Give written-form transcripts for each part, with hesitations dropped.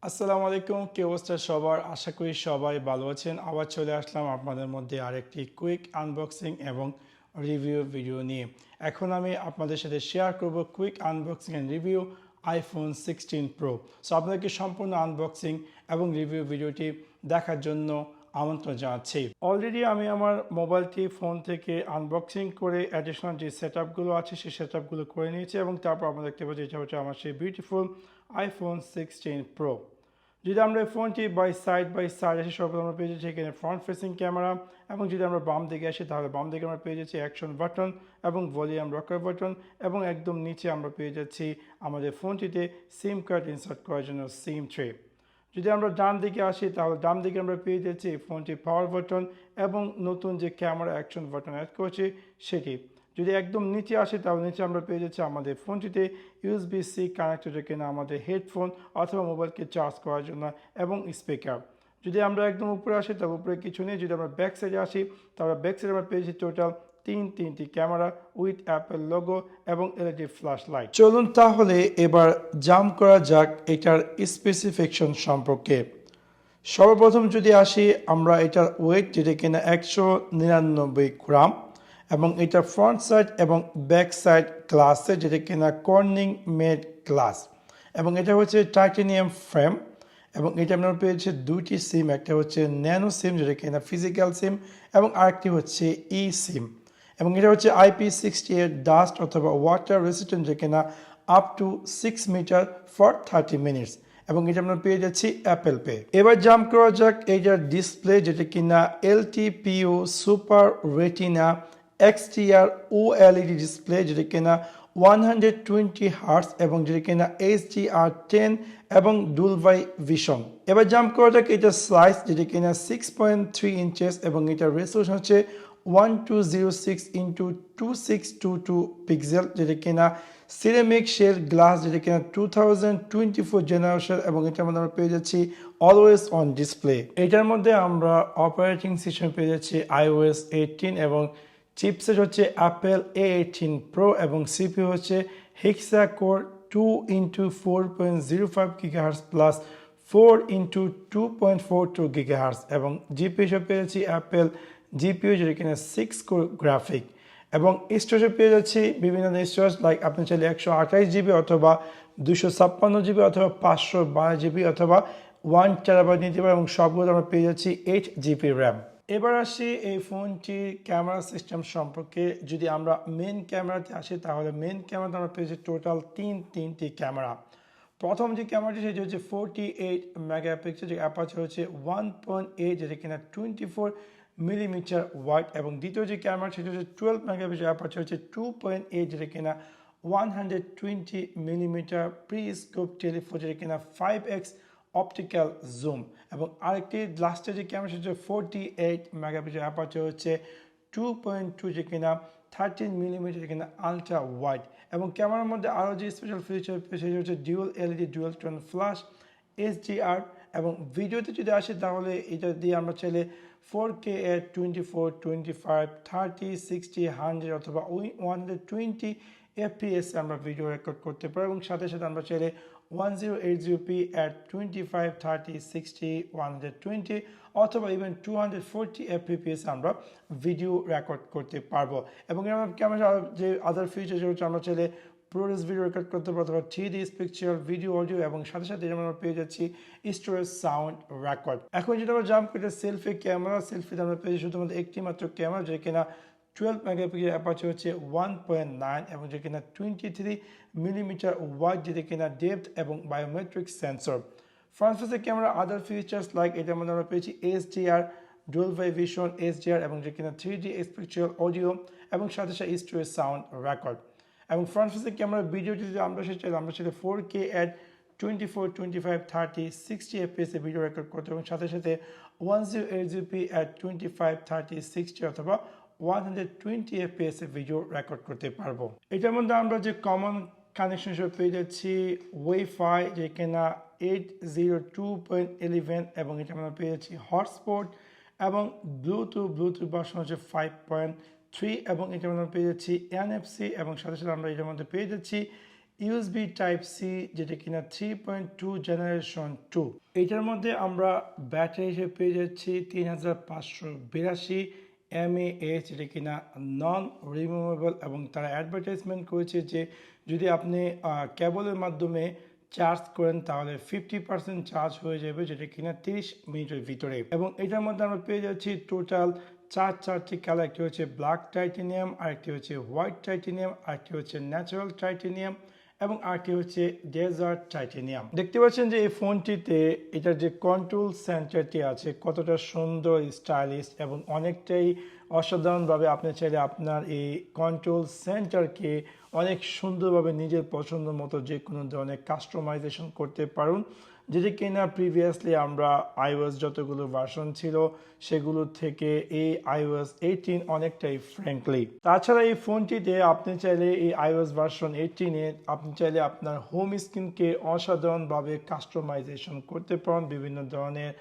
আসসালামু আলাইকুম, কি অবস্থা সবার? আশা করি সবাই ভালো আছেন। আবার চলে আসলাম আপনাদের মধ্যে আরেকটি কুইক আনবক্সিং এবং রিভিউ ভিডিও নিয়ে। এখন আমি আপনাদের সাথে শেয়ার করব quick unboxing and review iPhone 16 pro. So আপনাদেরকে সম্পূর্ণ আনবক্সিং এবং রিভিউ ভিডিওটি দেখার জন্য আমন্ত্রণ জানাচ্ছি। অলরেডি আমি আমার মোবাইলটি ফোন থেকে আনবক্সিং করে অ্যাডিশনাল যে সেটআপগুলো আছে সেই সেটআপগুলো করে নিয়েছি এবং তারপর আপনারা দেখতে পাচ্ছেন এটা হচ্ছে আমার সেই বিউটিফুল আইফোন 16 প্রো। যদি আমরা এই ফোনটি বাই সাইড আসি, সর্বপ্রথম আমরা পেয়ে যাচ্ছি এখানে ফ্রন্ট ফেসিং ক্যামেরা, এবং যদি আমরা বাম দিকে আসি তাহলে বাম দিকে আমরা পেয়ে যাচ্ছি অ্যাকশন বাটন এবং ভলিউম রকার বাটন, এবং একদম নিচে আমরা পেয়ে যাচ্ছি আমাদের ফোনটিতে সিম কার্ড ইনসার্ট করার জন্য সিম ট্রে। যদি আমরা ডান দিকে আসি তাহলে ডান দিকে আমরা পেয়ে যাচ্ছি এই ফোনটি পাওয়ার বাটন এবং নতুন যে ক্যামেরা অ্যাকশন বাটন অ্যাড করেছি সেটি। যদি একদম নিচে আসে তাহলে নিচে আমরা পেয়ে যাচ্ছি আমাদের ফোনটিতে USB-C কানেক্টেড কিনা আমাদের হেডফোন অথবা মোবাইলকে চার্জ করার জন্য এবং স্পিকার। যদি আমরা একদম উপরে আসি তাহলে উপরে কিছু নেই। যদি আমরা ব্যাক সাইডে আসি তাহলে ব্যাক সাইডে আমরা পেয়েছি টোটাল তিনটি ক্যামেরা উইথ অ্যাপেল লোগো এবং LED ফ্ল্যাশ লাইট। চলুন তাহলে এবার জাম্প করা যাক এটার স্পেসিফিকেশন সম্পর্কে। সর্বপ্রথম যদি আসি আমরা এটার ওয়েট, যেটা কিনা 199 গ্রাম, এবং এটা ফ্রন্ট সাইড এবং ব্যাক সাইড গ্লাসে, যেটা কিনা কর্নিং মেড গ্লাস, এবং এটা হচ্ছে টাইটানিয়াম ফ্রেম, এবং এটা আমরা পেয়েছি দুইটি সিম, একটা হচ্ছে ন্যানো সিম যেটা কিনা ফিজিক্যাল সিম এবং আরেকটি হচ্ছে eSIM, এবং এটা হচ্ছে IP68 ডাস্ট অথবা ওয়াটার রেসিস্ট্যান্ট, যেটা কিনা up to 6 metre for 30 minutes, এবং এটা আমরা পেয়ে যাচ্ছি অ্যাপেল পে। এবার জাম্প করা যাক এইটার ডিসপ্লে, যেটা কিনা LTPO super retina XDR OLED display, যেটা কিনা 120 হার্টস এবং যেটা কিনা HDR10 এবং ডুলবাই ভিশন। এবার জাম্প করা যাক এটা সাইজ, যেটা কিনা 6.3 ইঞ্চেস এবং এটার রেজোলিউশন হচ্ছে 1206 ইন্টু 2622 পিক্সেল, যেটা কিনা সিরামিক শেল গ্লাস, যেটা কিনা 2024 জেনারেশন, এবং এটার মধ্যে আমরা পেয়ে যাচ্ছি অলওয়েজ অন ডিসপ্লে। এটার মধ্যে আমরা অপারেটিং সিস্টেম পেয়ে যাচ্ছি iOS 18 এবং চিপসেট হচ্ছে Apple A18 Pro এবং CPU হচ্ছে hexa-core 2x4.05 GHz plus 4x2.42 GHz, এবং GPU হিসেবে পেয়েছি Apple GPU, যেটা কিনা 6 কোর গ্রাফিক, এবং স্টোরেজ পেয়ে যাচ্ছি বিভিন্ন স্টোরেজ, লাইক আপনি চাইলে 128GB অথবা 256GB অথবা 512GB অথবা 1TB নিতে পারেন, এবং সবগুলো আমরা পেয়ে যাচ্ছি 8GB র্যাম। এবার আসি এই ফোনটির ক্যামেরা সিস্টেম সম্পর্কে। যদি আমরা মেন ক্যামেরাতে আসি তাহলে মেন ক্যামেরাতে আমরা পেয়েছি টোটাল তিনটি ক্যামেরা। প্রথম যে ক্যামেরাটি সেটি হচ্ছে 48 মেগাপিক্সেল, যে অ্যাপারচার হচ্ছে 1.8, যেটা কিনা 24 মিলিমিটার ওয়াইড, এবং দ্বিতীয় যে ক্যামেরা সেটি হচ্ছে 12 মেগাপিক্সেল, অ্যাপারচার হচ্ছে 2.8, যেটা কিনা 120 মিলিমিটার প্রি স্কোপ টেলিফোটো, যেটা কিনা 5x অপটিক্যাল জুম, এবং আরেকটি লাস্টের যে ক্যামেরা সেটা হচ্ছে 48 মেগাপিক্সেল, অ্যাপারচার হচ্ছে 2.2, যে কিনা 13 মিলিমিটার, কিনা আলট্রা ওয়াইড, এবং ক্যামেরার মধ্যে আরও যে স্পেশাল ফিচার সেটা হচ্ছে ডিউয়াল LED dual tone flash HDR, এবং ভিডিওতে যদি আসে তাহলে এটা দিয়ে আমরা চাইলে 4K at 24, 25, 30, 60, 100 অথবা 120 FPS আমরা ভিডিও রেকর্ড করতে পারি, এবং সাথে সাথে আমরা চাইলে 1080p at 25, 30, 60, 120 অথবা ইভেন 240 fps আমরা ভিডিও রেকর্ড করতে পারবো, এবং ক্যামেরা যে আদার ফিচার হচ্ছে আমরা চাইলে প্রোরেস ভিডিও রেকর্ড করতে পারবো অথবা 3D পিকচার, ভিডিও, অডিও, এবং সাথে সাথে আমরা পেয়ে যাচ্ছি স্টোরেজ সাউন্ড রেকর্ড। এখন যদি আমরা জাম্প করি সেলফি ক্যামেরা, সেলফিতে আমরা পেয়েছি শুধুমাত্র একটি মাত্র ক্যামেরা, যেটা কিনা 12 মেগাপিক্সেল, অ্যাপারচার হচ্ছে 1.9, এবং যেটা কিনা 23 মিলিমিটার ওয়াইড, যেটা কিনা ডেপথ এবং বায়োমেট্রিক সেন্সর। ফ্রন্ট ফেসের ক্যামেরা আদার ফিচার্স লাইক এটার মধ্যে আমরা পেয়েছি HDR ডুলবাই ভিশন HDR, এবং যেটা কিনা 3D স্পিকচার অডিও, এবং সাথে সাথে স্টোরেজ সাউন্ড রেকর্ড। এবং ফ্রন্ট ফেসের ক্যামেরা ভিডিওটি যদি আমরা চাইলে 4K at 24, 25, 30, 60 fps A video record করতে, এবং সাথে সাথে 1080p at 25, 30, 60 অথবা 120 fps এ ভিডিও রেকর্ড করতে পারবো। এটার মধ্যে আমরা যে কমন কানেকশন হিসেবে পেয়ে যাচ্ছি ওয়াইফাই, যে কিনা 802.11, এবং এটা আমরা পেয়ে যাচ্ছি হটস্পট, এবং ব্লুটুথ ভার্সন হচ্ছে 5.3, এবং এটা আমরা পেয়ে যাচ্ছি NFC, এবং সাথে সাথে আমরা এটার মধ্যে পেয়ে যাচ্ছি ইউএসবি টাইপ সি, যেটা কিনা 3.2 জেনারেশন 2। এটার মধ্যে আমরা ব্যাটারি হিসেবে পেয়ে যাচ্ছি 3582 mAh, যেটা কিনা নন রিমুভেবল। এবং তারা অ্যাডভার্টাইজমেন্ট করেছে যে যদি আপনি কেবলের মাধ্যমে চার্জ করেন তাহলে 50% চার্জ হয়ে যাবে, যেটা কিনা 30 মিনিটের ভিতরে। এবং এটার মধ্যে আমরা পেয়ে যাচ্ছি টোটাল চারটি কালার। একটি হচ্ছে ব্ল্যাক টাইটেনিয়াম, আরেকটি হচ্ছে হোয়াইট টাইটেনিয়াম, আরেকটি হচ্ছে ন্যাচারাল টাইটেনিয়াম এবং আরেকটি হচ্ছে ডেজার্ট টাইটেনিয়াম। দেখতে পাচ্ছেন যে এই ফোনটিতে এটার যে কন্ট্রোল সেন্টারটি আছে কতটা সুন্দর, স্টাইলিশ এবং অনেকটাই অসাধারণভাবে আপনি চাইলে আপনার এই কন্ট্রোল সেন্টারকে অনেক সুন্দরভাবে নিজের পছন্দ মতো যে কোনো ধরনের কাস্টমাইজেশন করতে পারুন, যেটি কিনা প্রিভিয়াসলি আমরা iOS যতগুলো ভার্সন ছিল সেগুলো থেকে এই iOS 18 অনেকটাই ফ্র্যাঙ্কলি। তাছাড়া এই ফোনটিতে আপনি চাইলে এই iOS ভার্সন 18-এ আপনি চাইলে আপনার হোম স্ক্রিনকে অসাধারণভাবে কাস্টমাইজেশন করতে পারেন। বিভিন্ন ধরনের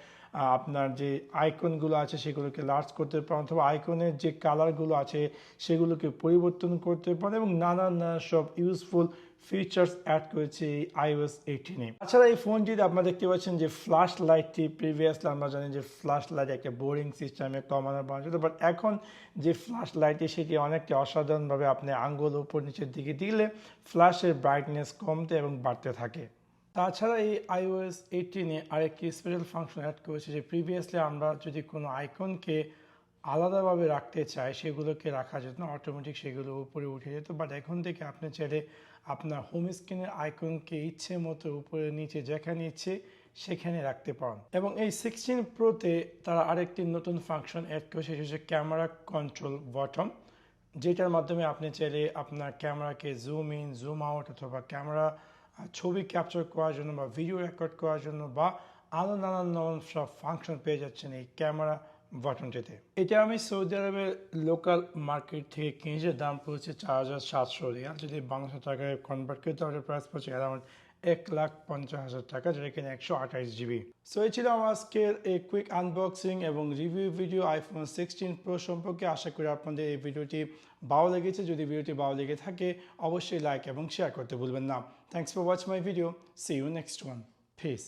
আপনার যে আইকনগুলো আছে সেগুলোকে লার্জ করতে পারেন, অথবা আইকনের যে কালারগুলো আছে সেগুলোকে পরিবর্তন করতে পারেন এবং নানান সব ইউজফুল ফিচার্স অ্যাড করেছে এই iOS 18-এ। তাছাড়া এই ফোনটিতে আপনারা দেখতে পাচ্ছেন যে ফ্ল্যাশ লাইটটি, প্রিভিয়াসলি আমরা জানি যে ফ্ল্যাশ লাইট একটা বোরিং সিস্টেমে কমানো বানানো যেত, বাট এখন যে ফ্ল্যাশ লাইটটি সেটি অনেকটা অসাধারণভাবে আপনি আঙ্গুল উপর নিচের দিকে দিলে ফ্ল্যাশের ব্রাইটনেস কমতে এবং বাড়তে থাকে। তাছাড়া এই iOS 18-এ আরেকটি স্পেশাল ফাংশন অ্যাড করেছে যে প্রিভিয়াসলি আমরা যদি কোনো আইকনকে আলাদাভাবে রাখতে চাই সেগুলোকে রাখা যেত না, অটোমেটিক সেগুলো উপরে উঠে যেত, বাট এখন থেকে আপনি চাইলে আপনার হোম স্ক্রিনের আইকনকে ইচ্ছে মতো উপরে নিচে যেখানে ইচ্ছে সেখানে রাখতে পারেন। এবং এই 16 প্রোতে তারা আরেকটি নতুন ফাংশন অ্যাড করেছে, সেটা হচ্ছে ক্যামেরা কন্ট্রোল বটন, যেটার মাধ্যমে আপনি চাইলে আপনার ক্যামেরাকে জুম ইন, জুম আউট, অথবা ক্যামেরা ছবি ক্যাপচার করার জন্য বা ভিডিও রেকর্ড করার জন্য বা আরও নানান সব ফাংশন পেয়ে যাচ্ছেন এই ক্যামেরা বাটনটিতে। এটা আমি সৌদি আরবের লোকাল মার্কেট থেকে কিনেছি, দাম পড়েছে 4700 রিয়াল। যদি বাংলাদেশ টাকায় কনভার্ট করি তাহলে প্রাইস পড়ছে অ্যারাউন্ড 1,50,000 টাকা, যেটা কিনা 128 জিবি। সো এই ছিল আমার আজকের এই কুইক আনবক্সিং এবং রিভিউ ভিডিও iPhone 16 Pro সম্পর্কে। আশা করি আপনাদের এই ভিডিওটি ভালো লেগেছে। যদি ভিডিওটি ভালো লেগে থাকে অবশ্যই লাইক এবং শেয়ার করতে ভুলবেন না। Thanks for watch my video. See you next one. Piece.